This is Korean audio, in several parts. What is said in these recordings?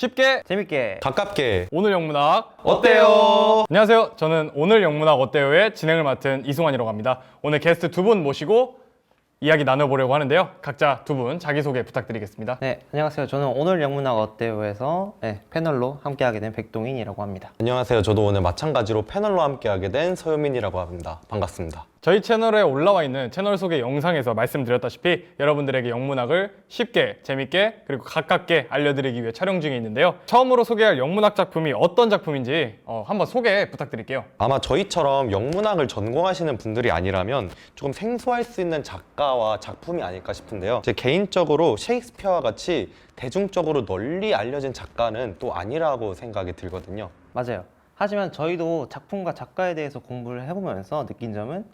쉽게 재밌게 가깝게 오늘 영문학 어때요? 안녕하세요. 저는 오늘 영문학 어때요의 진행을 맡은 이승환이라고 합니다. 오늘 게스트 두 분 모시고 이야기 나눠보려고 하는데요. 각자 두 분 자기소개 부탁드리겠습니다. 네, 안녕하세요. 저는 오늘 영문학 어때요에서 패널로 함께하게 된 백동인이라고 합니다. 안녕하세요. 저도 오늘 마찬가지로 패널로 함께하게 된 서효민이라고 합니다. 반갑습니다. 저희 채널에 올라와 있는 채널 소개 영상에서 말씀드렸다시피 여러분들에게 영문학을 쉽게, 재밌게, 그리고 가깝게 알려드리기 위해 촬영 중에 있는데요. 처음으로 소개할 영문학 작품이 어떤 작품인지 한번 소개 부탁드릴게요. 아마 저희처럼 영문학을 전공하시는 분들이 아니라면 조금 생소할 수 있는 작가와 작품이 아닐까 싶은데요. 제 개인적으로 셰익스피어와 같이 대중적으로 널리 알려진 작가는 또 아니라고 생각이 들거든요. 맞아요. 하지만 저희도 작품과 작가에 대해서 공부를 해보면서 느낀 점은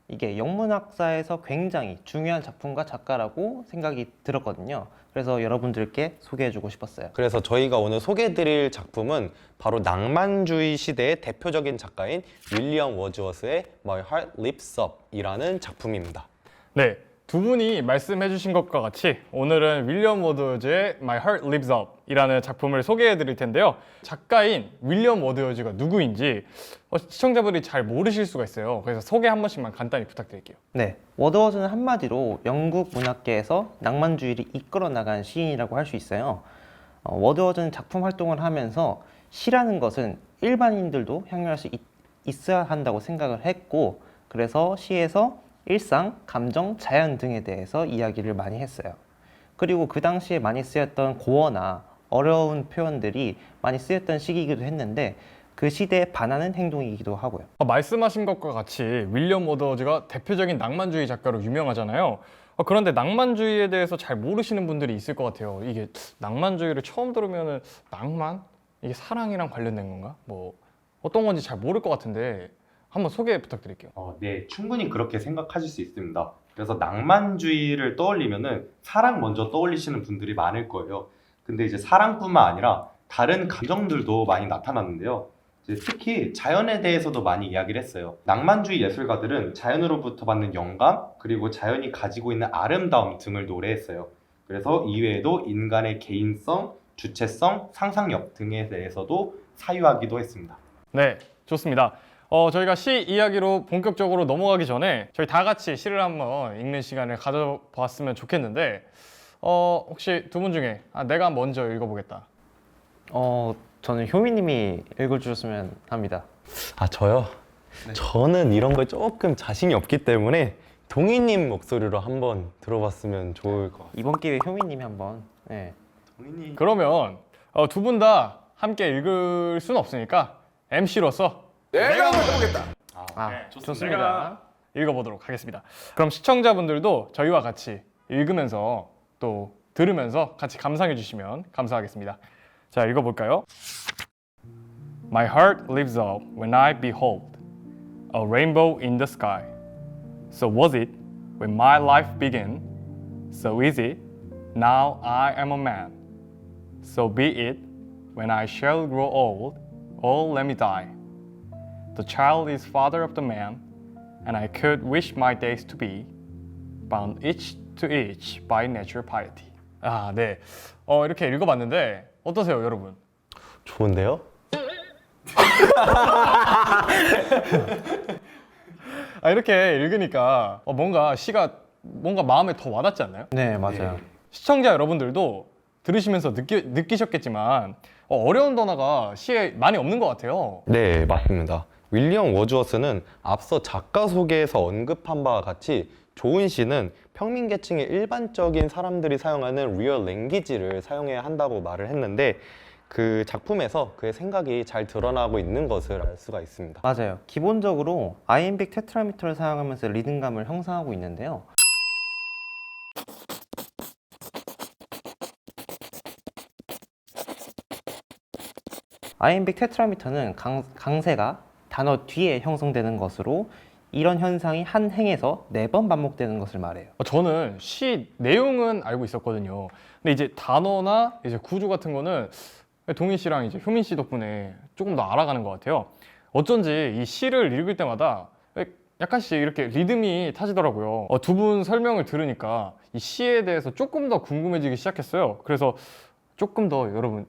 이게 영문학사에서 굉장히 중요한 작품과 작가라고 생각이 들었거든요. 그래서 여러분들께 소개해주고 싶었어요. 그래서 저희가 오늘 소개해드릴 작품은 바로 낭만주의 시대의 대표적인 작가인 윌리엄 워즈워스의 My Heart Lives Up 이라는 작품입니다. 네, 두 분이 말씀해 주신 것과 같이 오늘은 윌리엄 워드워즈의 My Heart Lives Up 이라는 작품을 소개해 드릴 텐데요. 작가인 윌리엄 워드워즈가 누구인지 시청자분들이 잘 모르실 수가 있어요. 그래서 소개 한 번씩만 간단히 부탁드릴게요. 네, 워드워즈는 한마디로 영국 문학계에서 낭만주의를 이끌어 나간 시인이라고 할 수 있어요. 워드워즈는 작품 활동을 하면서 시라는 것은 일반인들도 향유할 수 있어야 한다고 생각을 했고, 그래서 시에서 일상, 감정, 자연 등에 대해서 이야기를 많이 했어요. 그리고 그 당시에 많이 쓰였던 고어나 어려운 표현들이 많이 쓰였던 시기이기도 했는데 그 시대에 반하는 행동이기도 하고요. 말씀하신 것과 같이 윌리엄 워드워즈가 대표적인 낭만주의 작가로 유명하잖아요. 그런데 낭만주의에 대해서 잘 모르시는 분들이 있을 것 같아요. 이게 낭만주의를 처음 들으면은 낭만? 이게 사랑이랑 관련된 건가? 뭐 어떤 건지 잘 모를 것 같은데 한번 소개 부탁드릴게요. 네, 충분히 그렇게 생각하실 수 있습니다. 그래서 낭만주의를 떠올리면은 사랑 먼저 떠올리시는 분들이 많을 거예요. 근데 이제 사랑뿐만 아니라 다른 감정들도 많이 나타났는데요. 이제 특히 자연에 대해서도 많이 이야기를 했어요. 낭만주의 예술가들은 자연으로부터 받는 영감, 그리고 자연이 가지고 있는 아름다움 등을 노래했어요. 그래서 이외에도 인간의 개인성, 주체성, 상상력 등에 대해서도 사유하기도 했습니다. 네, 좋습니다. 저희가 시 이야기로 본격적으로 넘어가기 전에 저희 다 같이 시를 한번 읽는 시간을 가져봤으면 좋겠는데 혹시 두 분 중에 내가 먼저 읽어보겠다. 저는 효미님이 읽어주셨으면 합니다. 저요? 네. 저는 이런 거에 조금 자신이 없기 때문에 동희님 목소리로 한번 들어봤으면 좋을 것 같아요. 이번 기회에 효미님이 한번 그러면 두 분 다 함께 읽을 수는 없으니까 MC로서 내가 한번 해보겠다. 좋습니다. 제가 읽어보도록 하겠습니다. 그럼 시청자분들도 저희와 같이 읽으면서 또 들으면서 같이 감상해 주시면 감사하겠습니다. 자, 읽어볼까요? My heart lives up when I behold a rainbow in the sky. So was it when my life began. So is it now I am a man. So be it when I shall grow old. Oh, let me die. The child is father of the man, and I could wish my days to be bound each to each by natural piety. 네. 이렇게 읽어봤는데 어떠세요, 여러분? 좋은데요? 이렇게 읽으니까 뭔가 시가 뭔가 마음에 더 와닿지 않나요? 네, 맞아요. 시청자 여러분들도 들으시면서 느끼셨겠지만 어려운 단어가 시에 많이 없는 것 같아요. 네, 맞습니다. 윌리엄 워즈워스는 앞서 작가 소개에서 언급한 바와 같이 좋은 시는 평민계층의 일반적인 사람들이 사용하는 리얼 랭귀지를 사용해야 한다고 말을 했는데 그 작품에서 그의 생각이 잘 드러나고 있는 것을 알 수가 있습니다. 맞아요. 기본적으로 아이엠빅 테트라미터를 사용하면서 리듬감을 형성하고 있는데요. 아이엠빅 테트라미터는 강세가 단어 뒤에 형성되는 것으로 이런 현상이 한 행에서 4번 반복되는 것을 말해요. 저는 시 내용은 알고 있었거든요. 근데 이제 단어나 이제 구조 같은 거는 동인 씨랑 이제 효민 씨 덕분에 조금 더 알아가는 것 같아요. 어쩐지 이 시를 읽을 때마다 약간씩 이렇게 리듬이 타지더라고요. 두 분 설명을 들으니까 이 시에 대해서 조금 더 궁금해지기 시작했어요. 그래서 조금 더 여러분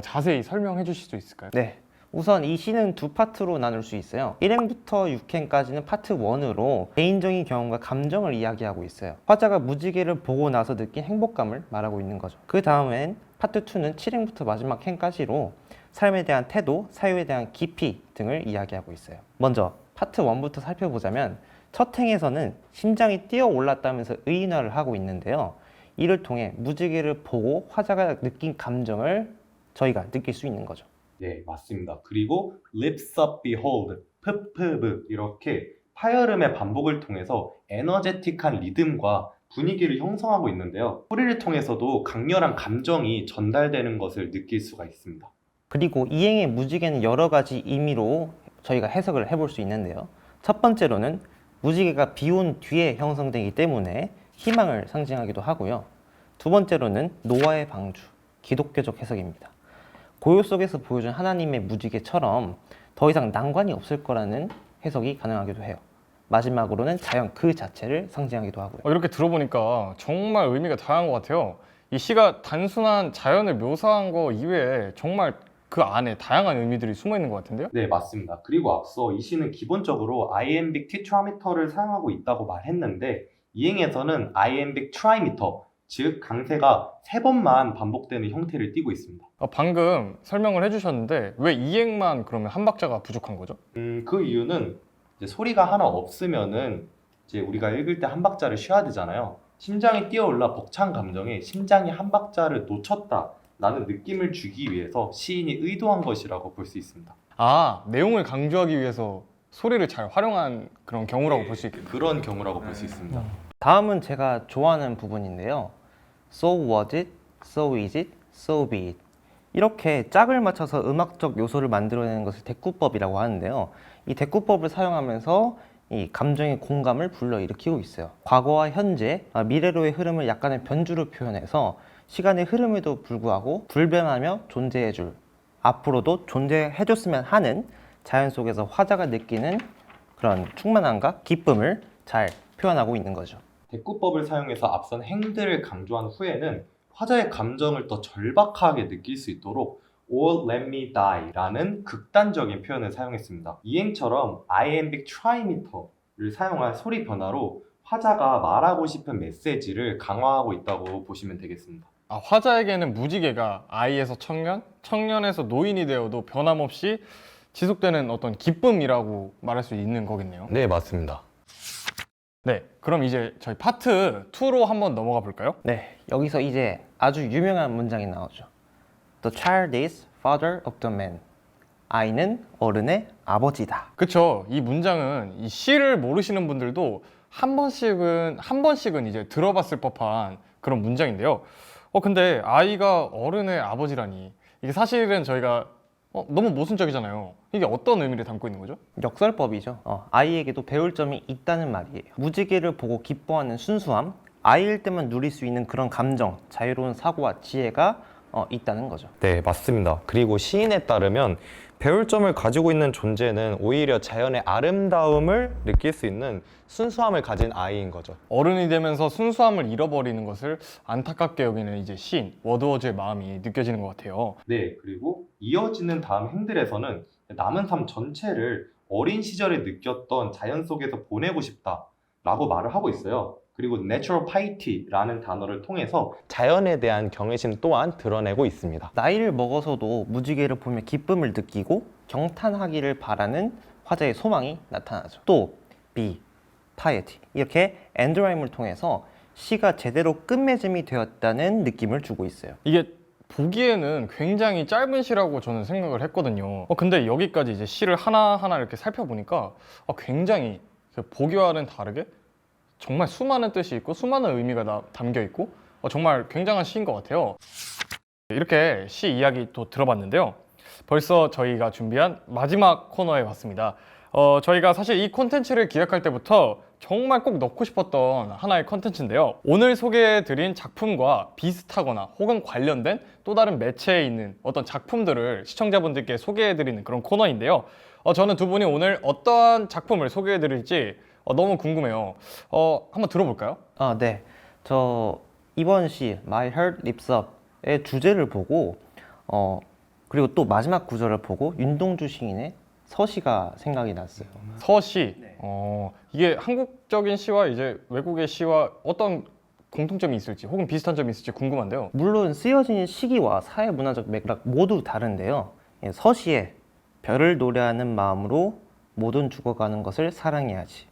자세히 설명해 주실 수 있을까요? 네. 우선 이 시는 두 파트로 나눌 수 있어요. 1행부터 6행까지는 파트 1으로 개인적인 경험과 감정을 이야기하고 있어요. 화자가 무지개를 보고 나서 느낀 행복감을 말하고 있는 거죠. 그 다음엔 파트 2는 7행부터 마지막 행까지로 삶에 대한 태도, 사유에 대한 깊이 등을 이야기하고 있어요. 먼저 파트 1부터 살펴보자면 첫 행에서는 심장이 뛰어 올랐다면서 의인화를 하고 있는데요. 이를 통해 무지개를 보고 화자가 느낀 감정을 저희가 느낄 수 있는 거죠. 네, 맞습니다. 그리고 lips up behold, 푸푸브 이렇게 파열음의 반복을 통해서 에너제틱한 리듬과 분위기를 형성하고 있는데요. 소리를 통해서도 강렬한 감정이 전달되는 것을 느낄 수가 있습니다. 그리고 이행의 무지개는 여러 가지 의미로 저희가 해석을 해볼 수 있는데요. 첫 번째로는 무지개가 비온 뒤에 형성되기 때문에 희망을 상징하기도 하고요. 두 번째로는 노아의 방주, 기독교적 해석입니다. 고요 속에서 보여준 하나님의 무지개처럼 더 이상 난관이 없을 거라는 해석이 가능하기도 해요. 마지막으로는 자연 그 자체를 상징하기도 하고요. 이렇게 들어보니까 정말 의미가 다양한 것 같아요. 이 시가 단순한 자연을 묘사한 거 이외에 정말 그 안에 다양한 의미들이 숨어 있는 것 같은데요? 네, 맞습니다. 그리고 앞서 이 시는 기본적으로 iambic tetrameter를 사용하고 있다고 말했는데 이행에서는 iambic trimeter, 즉 강세가 3번만 반복되는 형태를 띠고 있습니다. 방금 설명을 해주셨는데 왜 이행만 그러면 한 박자가 부족한 거죠? 그 이유는 이제 소리가 하나 없으면은 이제 우리가 읽을 때 한 박자를 쉬어야 되잖아요. 심장이 뛰어올라 벅찬 감정에 심장이 한 박자를 놓쳤다라는 느낌을 주기 위해서 시인이 의도한 것이라고 볼 수 있습니다. 내용을 강조하기 위해서 소리를 잘 활용한 그런 경우라고 볼 수 있겠네요. 그런 경우라고 볼 수 있습니다. 다음은 제가 좋아하는 부분인데요. So was it, so is it, so be it. 이렇게 짝을 맞춰서 음악적 요소를 만들어내는 것을 대꾸법이라고 하는데요. 이 대꾸법을 사용하면서 이 감정의 공감을 불러일으키고 있어요. 과거와 현재, 미래로의 흐름을 약간의 변주로 표현해서 시간의 흐름에도 불구하고 불변하며 존재해줄, 앞으로도 존재해줬으면 하는 자연 속에서 화자가 느끼는 그런 충만함과 기쁨을 잘 표현하고 있는 거죠. 대꾸법을 사용해서 앞선 행들을 강조한 후에는 화자의 감정을 더 절박하게 느낄 수 있도록 All Let Me Die 라는 극단적인 표현을 사용했습니다. 이행처럼 iambic trimeter를 사용한 소리 변화로 화자가 말하고 싶은 메시지를 강화하고 있다고 보시면 되겠습니다. 화자에게는 무지개가 아이에서 청년, 청년에서 노인이 되어도 변함없이 지속되는 어떤 기쁨이라고 말할 수 있는 거겠네요. 네, 맞습니다. 네, 그럼 이제 저희 파트 2로 한번 넘어가 볼까요? 네, 여기서 이제 아주 유명한 문장이 나오죠. The child is father of the man. 아이는 어른의 아버지다. 그쵸. 이 문장은 이 시를 모르시는 분들도 한 번씩은 이제 들어봤을 법한 그런 문장인데요. 근데 아이가 어른의 아버지라니 이게 사실은 저희가 너무 모순적이잖아요. 이게 어떤 의미를 담고 있는 거죠? 역설법이죠. 아이에게도 배울 점이 있다는 말이에요. 무지개를 보고 기뻐하는 순수함, 아이일 때만 누릴 수 있는 그런 감정, 자유로운 사고와 지혜가 있다는 거죠. 네, 맞습니다. 그리고 시인에 따르면 배울 점을 가지고 있는 존재는 오히려 자연의 아름다움을 느낄 수 있는 순수함을 가진 아이인 거죠. 어른이 되면서 순수함을 잃어버리는 것을 안타깝게 여기는 이제 시인 워드워즈의 마음이 느껴지는 것 같아요. 네, 그리고 이어지는 다음 행들에서는 남은 삶 전체를 어린 시절에 느꼈던 자연 속에서 보내고 싶다라고 말을 하고 있어요. 그리고 natural piety라는 단어를 통해서 자연에 대한 경외심 또한 드러내고 있습니다. 나이를 먹어서도 무지개를 보며 기쁨을 느끼고 경탄하기를 바라는 화자의 소망이 나타나죠. 또 be, piety 이렇게 엔드라임을 통해서 시가 제대로 끝맺음이 되었다는 느낌을 주고 있어요. 이게 보기에는 굉장히 짧은 시라고 저는 생각을 했거든요. 근데 여기까지 이제 시를 하나하나 이렇게 살펴보니까 굉장히 보기와는 다르게 정말 수많은 뜻이 있고 수많은 의미가 담겨 있고 정말 굉장한 시인 것 같아요. 이렇게 시 이야기 또 들어봤는데요. 벌써 저희가 준비한 마지막 코너에 왔습니다. 저희가 사실 이 콘텐츠를 기획할 때부터 정말 꼭 넣고 싶었던 하나의 콘텐츠인데요. 오늘 소개해드린 작품과 비슷하거나 혹은 관련된 또 다른 매체에 있는 어떤 작품들을 시청자분들께 소개해드리는 그런 코너인데요. 저는 두 분이 오늘 어떠한 작품을 소개해드릴지 너무 궁금해요. 한번 들어볼까요? 네. 저 이번 시 My Heart Leaps Up 주제를 보고 그리고 또 마지막 구절을 보고 윤동주 시인의 서시가 생각이 났어요. 서시. 이게 한국적인 시와 이제 외국의 시와 어떤 공통점이 있을지 혹은 비슷한 점이 있을지 궁금한데요. 물론 쓰여진 시기와 사회 문화적 맥락 모두 다른데요. 서시에 별을 노래하는 마음으로 모든 죽어가는 것을 사랑해야지.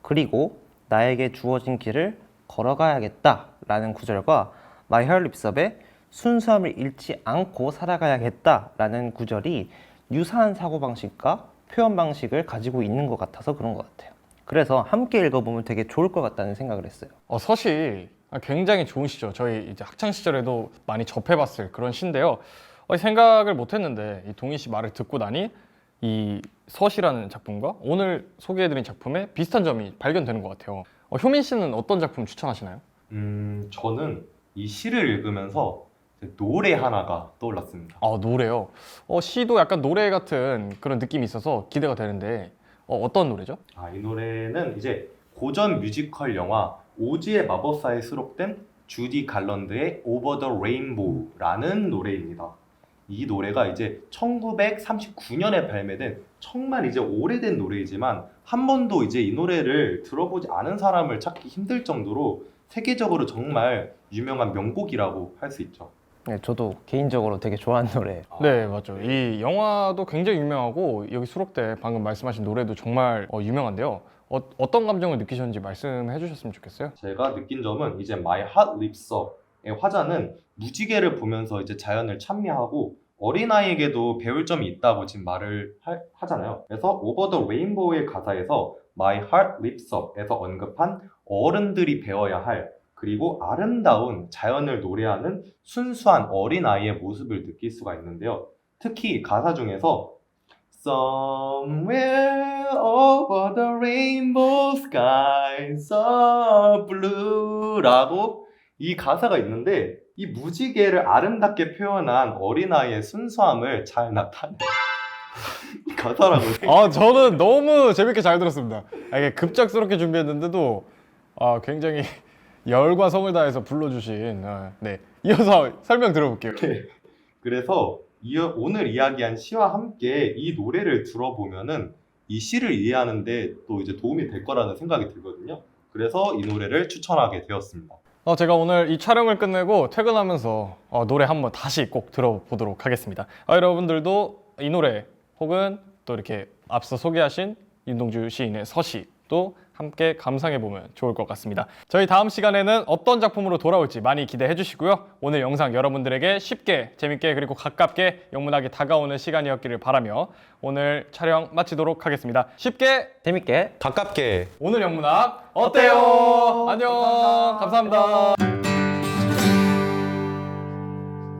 그리고 나에게 주어진 길을 걸어가야겠다라는 구절과 My Heart Lifts Up의 순수함을 잃지 않고 살아가야겠다라는 구절이 유사한 사고방식과 표현 방식을 가지고 있는 것 같아서 그런 것 같아요. 그래서 함께 읽어보면 되게 좋을 것 같다는 생각을 했어요. 서시 굉장히 좋은 시죠. 저희 이제 학창 시절에도 많이 접해봤을 그런 시인데요. 생각을 못했는데 이 동희 씨 말을 듣고 나니 이 서시라는 작품과 오늘 소개해드린 작품에 비슷한 점이 발견되는 것 같아요. 효민 씨는 어떤 작품 추천하시나요? 저는 이 시를 읽으면서 이제 노래 하나가 떠올랐습니다. 노래요. 시도 약간 노래 같은 그런 느낌이 있어서 기대가 되는데 어떤 노래죠? 이 노래는 이제 고전 뮤지컬 영화 오즈의 마법사에 수록된 주디 갈런드의 Over the Rainbow라는 노래입니다. 이 노래가 이제 1939년에 발매된 정말 이제 오래된 노래이지만 한 번도 이제 이 노래를 들어보지 않은 사람을 찾기 힘들 정도로 세계적으로 정말 유명한 명곡이라고 할 수 있죠. 네, 저도 개인적으로 되게 좋아하는 노래예요. 네, 맞죠. 이 영화도 굉장히 유명하고 여기 수록된 방금 말씀하신 노래도 정말 유명한데요. 어떤 감정을 느끼셨는지 말씀해 주셨으면 좋겠어요. 제가 느낀 점은 이제 My Heart Lifts Up의 화자는 무지개를 보면서 이제 자연을 찬미하고 어린아이에게도 배울 점이 있다고 지금 말을 하잖아요. 그래서 Over the Rainbow의 가사에서 My Heart Lifts Up에서 언급한 어른들이 배워야 할 그리고 아름다운 자연을 노래하는 순수한 어린아이의 모습을 느낄 수가 있는데요. 특히 가사 중에서 Somewhere over the rainbow skies are blue 라고 이 가사가 있는데 이 무지개를 아름답게 표현한 어린아이의 순수함을 잘 나타내는 가사라고 생각해요. 저는 너무 재밌게 잘 들었습니다. 이게 급작스럽게 준비했는데도 굉장히 열과 성을 다해서 불러주신 네, 이어서 설명 들어볼게요. 그래서 오늘 이야기한 시와 함께 이 노래를 들어보면은 이 시를 이해하는데 또 이제 도움이 될 거라는 생각이 들거든요. 그래서 이 노래를 추천하게 되었습니다. 제가 오늘 이 촬영을 끝내고 퇴근하면서 노래 한번 다시 꼭 들어보도록 하겠습니다. 여러분들도 이 노래 혹은 또 이렇게 앞서 소개하신 윤동주 시인의 서시도 함께 감상해보면 좋을 것 같습니다. 저희 다음 시간에는 어떤 작품으로 돌아올지 많이 기대해 주시고요. 오늘 영상 여러분들에게 쉽게, 재밌게 그리고 가깝게 영문학이 다가오는 시간이었기를 바라며 오늘 촬영 마치도록 하겠습니다. 쉽게, 재밌게 가깝게 오늘 영문학 어때요? 안녕. 감사합니다.